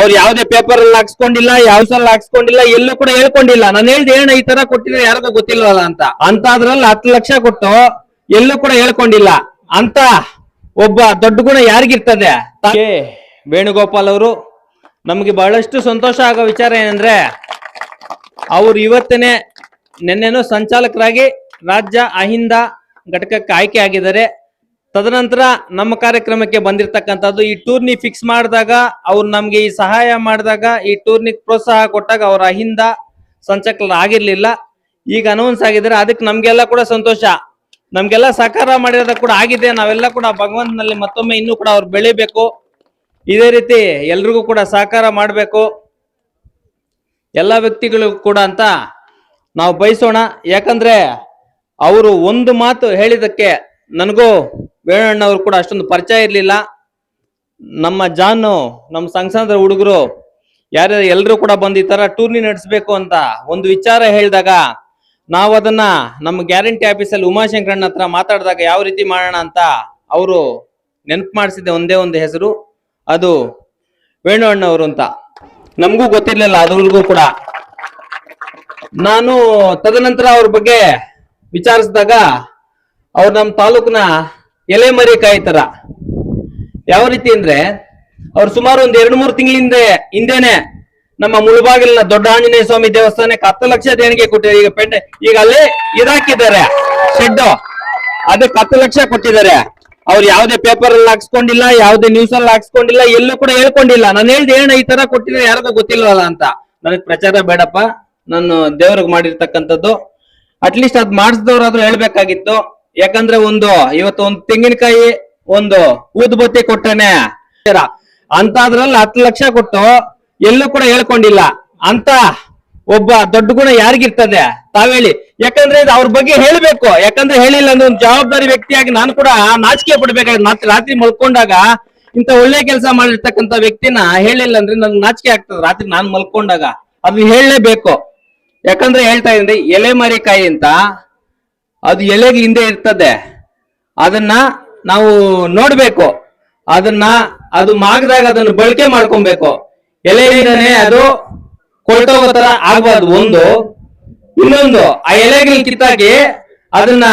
ಅವ್ರು ಯಾವ್ದೇ ಪೇಪರ್ ಅಲ್ಲಿ ಹಾಕ್ಸ್ಕೊಂಡಿಲ್ಲ, ಯಾವ ಸಲ ಹಾಕ್ಸ್ಕೊಂಡಿಲ್ಲ, ಎಲ್ಲೂ ಕೂಡ ಹೇಳ್ಕೊಂಡಿಲ್ಲ. ನಾನು ಹೇಳ್ದೆ ಏನ ಈ ತರ ಕೊಟ್ಟಿದ್ರೆ ಯಾರಿಗೂ ಗೊತ್ತಿಲ್ವಲ್ಲ ಅಂತ ಅದ್ರಲ್ಲಿ 10 ಲಕ್ಷ ಕೊಟ್ಟು ಎಲ್ಲೂ ಕೂಡ ಹೇಳ್ಕೊಂಡಿಲ್ಲ ಅಂತ ಒಬ್ಬ ದೊಡ್ಡ ಗುಣ ಯಾರಿಗಿರ್ತದೆ? ವೇಣುಗೋಪಾಲ್ ಅವರು ನಮಗೆ ಬಹಳಷ್ಟು ಸಂತೋಷ ಆಗೋ ವಿಚಾರ ಏನಂದ್ರೆ ಅವರು ಇವತ್ತನೇ ನಿನ್ನೆನೂ ಸಂಚಾಲಕರಾಗಿ ರಾಜ್ಯ ಅಹಿಂದ ಘಟಕಕ್ಕೆ ಆಯ್ಕೆ ಆಗಿದ್ದಾರೆ. ತದನಂತರ ನಮ್ಮ ಕಾರ್ಯಕ್ರಮಕ್ಕೆ ಬಂದಿರತಕ್ಕಂಥದ್ದು ಈ ಟೂರ್ನಿ ಫಿಕ್ಸ್ ಮಾಡಿದಾಗ ಅವ್ರು ನಮ್ಗೆ ಈ ಸಹಾಯ ಮಾಡಿದಾಗ ಈ ಟೂರ್ನಿ ಪ್ರೋತ್ಸಾಹ ಕೊಟ್ಟಾಗ ಅವ್ರ ಅಹಿಂದ ಸಂಚಾಲಕರು ಆಗಿರ್ಲಿಲ್ಲ. ಈಗ ಅನೌನ್ಸ್ ಆಗಿದ್ದಾರೆ, ಅದಕ್ಕೆ ನಮ್ಗೆಲ್ಲ ಕೂಡ ಸಂತೋಷ. ನಮ್ಗೆಲ್ಲ ಸಹಕಾರ ಮಾಡಿರೋದ ಕೂಡ ಆಗಿದೆ. ನಾವೆಲ್ಲ ಕೂಡ ಭಗವಂತನಲ್ಲಿ ಮತ್ತೊಮ್ಮೆ ಇನ್ನೂ ಕೂಡ ಅವ್ರು ಬೆಳಿಬೇಕು, ಇದೇ ರೀತಿ ಎಲ್ರಿಗೂ ಕೂಡ ಸಹಕಾರ ಮಾಡಬೇಕು ಎಲ್ಲ ವ್ಯಕ್ತಿಗಳಿಗೂ ಕೂಡ ಅಂತ ನಾವು ಬಯಸೋಣ. ಯಾಕಂದ್ರೆ ಅವರು ಒಂದು ಮಾತು ಹೇಳಿದಕ್ಕೆ ನನಗೂ ವೇಣಣ್ಣವ್ರು ಕೂಡ ಅಷ್ಟೊಂದು ಪರಿಚಯ ಇರಲಿಲ್ಲ. ನಮ್ಮ ಜಾನು, ನಮ್ಮ ಸಂಘದ ಹುಡುಗರು ಯಾರ್ಯಾರು ಎಲ್ಲರೂ ಕೂಡ ಬಂದು ಈ ತರ ಟೂರ್ನಿ ನಡೆಸಬೇಕು ಅಂತ ಒಂದು ವಿಚಾರ ಹೇಳಿದಾಗ ನಾವು ಅದನ್ನ ನಮ್ಮ ಗ್ಯಾರಂಟಿ ಆಫೀಸಲ್ಲಿ ಉಮಾಶಂಕರಣ್ಣ ಹತ್ರ ಮಾತಾಡಿದಾಗ ಯಾವ ರೀತಿ ಮಾಡೋಣ ಅಂತ ಅವರು ನೆನಪು ಮಾಡಿಸಿದ್ದೆ ಒಂದೇ ಒಂದು ಹೆಸರು, ಅದು ವೇಣು ಅಣ್ಣವರು ಅಂತ. ನಮಗೂ ಗೊತ್ತಿರ್ಲಿಲ್ಲ ಅದ್ರಿಗೂ ಕೂಡ. ನಾನು ತದನಂತರ ಅವ್ರ ಬಗ್ಗೆ ವಿಚಾರಿಸಿದಾಗ ಅವ್ರು ನಮ್ಮ ತಾಲೂಕಿನ ಎಲೆ ಮರಿ ಕಾಯಿ ತರ. ಯಾವ ರೀತಿ ಅಂದ್ರೆ ಅವ್ರು ಸುಮಾರು ಒಂದು 2-3 ತಿಂಗಳಿಂದ ಹಿಂದೆನೆ ನಮ್ಮ ಮುಳುಬಾಗಿಲಿನ ದೊಡ್ಡ ಆಂಜನೇಯ ಸ್ವಾಮಿ ದೇವಸ್ಥಾನಕ್ಕೆ 10 ಲಕ್ಷ ದೇಣಿಗೆ ಕೊಟ್ಟಿದ್ದಾರೆ. ಈಗ ಅಲ್ಲಿ ಇದಾಕಿದ್ದಾರೆ ಶೆಡ್, ಅದಕ್ಕೆ 10 ಲಕ್ಷ ಕೊಟ್ಟಿದ್ದಾರೆ. ಅವ್ರು ಯಾವ್ದೇ ಪೇಪರ್ ಅಲ್ಲಿ ಹಾಕ್ಸ್ಕೊಂಡಿಲ್ಲ, ಯಾವ್ದೇ ನ್ಯೂಸ್ ಅಲ್ಲಿ ಹಾಕ್ಸ್ಕೊಂಡಿಲ್ಲ, ಎಲ್ಲೂ ಕೂಡ ಹೇಳ್ಕೊಂಡಿಲ್ಲ. ನಾನು ಹೇಳ್ದೆ ಏನ ಈ ತರ ಕೊಟ್ಟಿದ್ರೆ ಯಾರಿಗೂ ಗೊತ್ತಿಲ್ವಲ್ಲ ಅಂತ. ನನಗ್ ಪ್ರಚಾರ ಬೇಡಪ್ಪ, ನಾನು ದೇವ್ರಿಗೆ ಮಾಡಿರ್ತಕ್ಕಂಥದ್ದು. ಅಟ್ಲೀಸ್ಟ್ ಅದ್ ಮಾಡಿಸಿದವ್ರಾದ್ರೂ ಹೇಳ್ಬೇಕಾಗಿತ್ತು. ಯಾಕಂದ್ರೆ ಇವತ್ತು ಒಂದು ತೆಂಗಿನಕಾಯಿ, ಒಂದು ಊದುಬತ್ತಿ ಕೊಟ್ಟನೆ ಅಂತ ಅದ್ರಲ್ಲಿ 10 ಲಕ್ಷ ಕೊಟ್ಟು ಎಲ್ಲೂ ಕೂಡ ಹೇಳ್ಕೊಂಡಿಲ್ಲ ಅಂತ ಒಬ್ಬ ದೊಡ್ಡ ಗುಣ ಯಾರಿಗಿರ್ತದೆ? ತಾವೇಳಿ. ಯಾಕಂದ್ರೆ ಅವ್ರ ಬಗ್ಗೆ ಹೇಳ್ಬೇಕು. ಯಾಕಂದ್ರೆ ಹೇಳಿಲ್ಲ ಅಂದ್ರೆ ಒಂದು ಜವಾಬ್ದಾರಿ ವ್ಯಕ್ತಿಯಾಗಿ ನಾನು ಕೂಡ ನಾಚಿಕೆ ಪಡ್ಬೇಕಾಗುತ್ತೆ. ರಾತ್ರಿ ಮಲ್ಕೊಂಡಾಗ ಇಂತ ಒಳ್ಳೆ ಕೆಲಸ ಮಾಡಿರ್ತಕ್ಕಂಥ ವ್ಯಕ್ತಿನ ಹೇಳಿಲ್ಲ ಅಂದ್ರೆ ನನ್ಗೆ ನಾಚಿಕೆ ಆಗ್ತದೆ. ರಾತ್ರಿ ನಾನು ಮಲ್ಕೊಂಡಾಗ ಅದು ಹೇಳಲೇಬೇಕು. ಯಾಕಂದ್ರೆ ಹೇಳ್ತಾ ಇದ್ದೀನಿ, ಎಲೆ ಮರಿಕಾಯಿ ಅಂತ ಅದು ಎಲೆಗೆ ಹಿಂದೆ ಇರ್ತದೆ, ಅದನ್ನ ನಾವು ನೋಡ್ಬೇಕು. ಅದು ಮಾಗದಾಗ ಅದನ್ನು ಬಳಕೆ ಮಾಡ್ಕೊಬೇಕು. ಎಲೆಯಿಂದನೇ ಅದು ಕೊಳ್ತೋಗೋ ತರ ಆಗ್ಬಾರ್ದು ಒಂದು. ಇನ್ನೊಂದು, ಆ ಎಲೆಗಳು ಕಿತ್ತಾಕಿ ಅದನ್ನ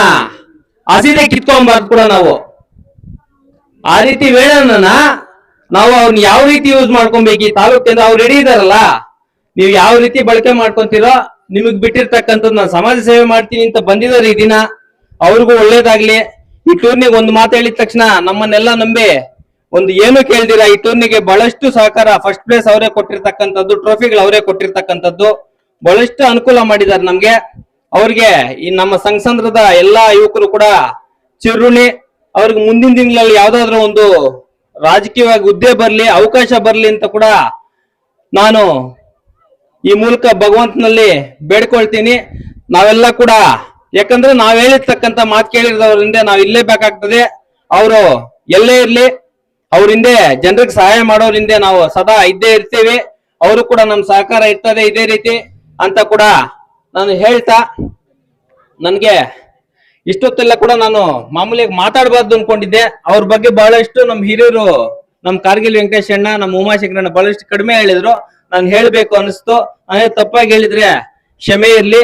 ಹಸಿದೆ ಕಿತ್ಕೊಂಬಾರ್ದು ಕೂಡ ನಾವು. ಆ ರೀತಿ ವೇಳನ್ನ ನಾವು ಅವ್ನ ಯಾವ ರೀತಿ ಯೂಸ್ ಮಾಡ್ಕೊಬೇಕು ಈ ತಾಲೂಕಿಂದ ಅವ್ರು ರೆಡಿ ಇದಾರಲ್ಲ, ನೀವು ಯಾವ ರೀತಿ ಬಳಕೆ ಮಾಡ್ಕೊಂತೀರೋ ನಿಮಗ್ ಬಿಟ್ಟಿರ್ತಕ್ಕಂಥದ್ದು. ನಾನು ಸಮಾಜ ಸೇವೆ ಮಾಡ್ತೀನಿ ಅಂತ ಬಂದಿದ್ದಾರೆ ಈ ದಿನ, ಅವ್ರಿಗೂ ಒಳ್ಳೇದಾಗ್ಲಿ. ಈ ಟೂರ್ನಿಗೆ ಒಂದು ಮಾತು ಹೇಳಿದ ತಕ್ಷಣ ನಮ್ಮನ್ನೆಲ್ಲ ನಂಬಿ ಒಂದು ಏನು ಕೇಳ್ದಿರಾ ಈ ಟೂರ್ನಿಗೆ ಬಹಳಷ್ಟು ಸಹಕಾರ. ಫಸ್ಟ್ ಪ್ಲೇಸ್ ಅವರೇ ಕೊಟ್ಟಿರ್ತಕ್ಕಂಥದ್ದು, ಟ್ರೋಫಿಗಳು ಅವರೇ ಕೊಟ್ಟಿರ್ತಕ್ಕಂಥದ್ದು, ಬಹಳಷ್ಟು ಅನುಕೂಲ ಮಾಡಿದ್ದಾರೆ ನಮ್ಗೆ. ಅವ್ರಿಗೆ ಈ ನಮ್ಮ ಸಂಘದ ಎಲ್ಲಾ ಯುವಕರು ಕೂಡ ಚಿರುಣಿ. ಅವ್ರಿಗೆ ಮುಂದಿನ ದಿನಗಳಲ್ಲಿ ಯಾವ್ದಾದ್ರು ಒಂದು ರಾಜಕೀಯವಾಗಿ ಹುದ್ದೆ ಬರ್ಲಿ, ಅವಕಾಶ ಬರ್ಲಿ ಅಂತ ಕೂಡ ನಾನು ಈ ಮೂಲಕ ಭಗವಂತನಲ್ಲಿ ಬೇಡ್ಕೊಳ್ತೀನಿ. ನಾವೆಲ್ಲ ಕೂಡ, ಯಾಕಂದ್ರೆ ನಾವ್ ಹೇಳಿರ್ತಕ್ಕಂಥ ಮಾತು ಕೇಳಿರೋದ್ರಿಂದ ನಾವ್ ಇಲ್ಲೇ ಬೇಕಾಗ್ತದೆ. ಅವರು ಎಲ್ಲೇ ಇರ್ಲಿ, ಅವ್ರ ಹಿಂದೆ ಜನರಿಗೆ ಸಹಾಯ ಮಾಡೋರ್ ಹಿಂದೆ ನಾವು ಸದಾ ಇದ್ದೇ ಇರ್ತೇವೆ. ಅವರು ಕೂಡ ನಮ್ ಸಹಕಾರ ಇರ್ತದೆ ಇದೇ ರೀತಿ ಅಂತ ಕೂಡ ನಾನು ಹೇಳ್ತಾ, ನನ್ಗೆ ಇಷ್ಟೊತ್ತೆಲ್ಲ ಕೂಡ ನಾನು ಮಾಮೂಲಿಯಾಗಿ ಮಾತಾಡಬಾರ್ದು ಅನ್ಕೊಂಡಿದ್ದೆ. ಅವ್ರ ಬಗ್ಗೆ ಬಹಳಷ್ಟು ನಮ್ ಹಿರಿಯರು, ನಮ್ ಕಾರ್ಗಿಲ್ ವೆಂಕಟೇಶ್ ಅಣ್ಣ, ನಮ್ಮ ಉಮಾಶಂಕರಣ್ಣ ಬಹಳಷ್ಟು ಕಡಿಮೆ ಹೇಳಿದ್ರು. ನಾನು ಹೇಳ್ಬೇಕು ಅನಿಸ್ತು. ತಪ್ಪಾಗಿ ಹೇಳಿದ್ರೆ ಕ್ಷಮೆ ಇರ್ಲಿ.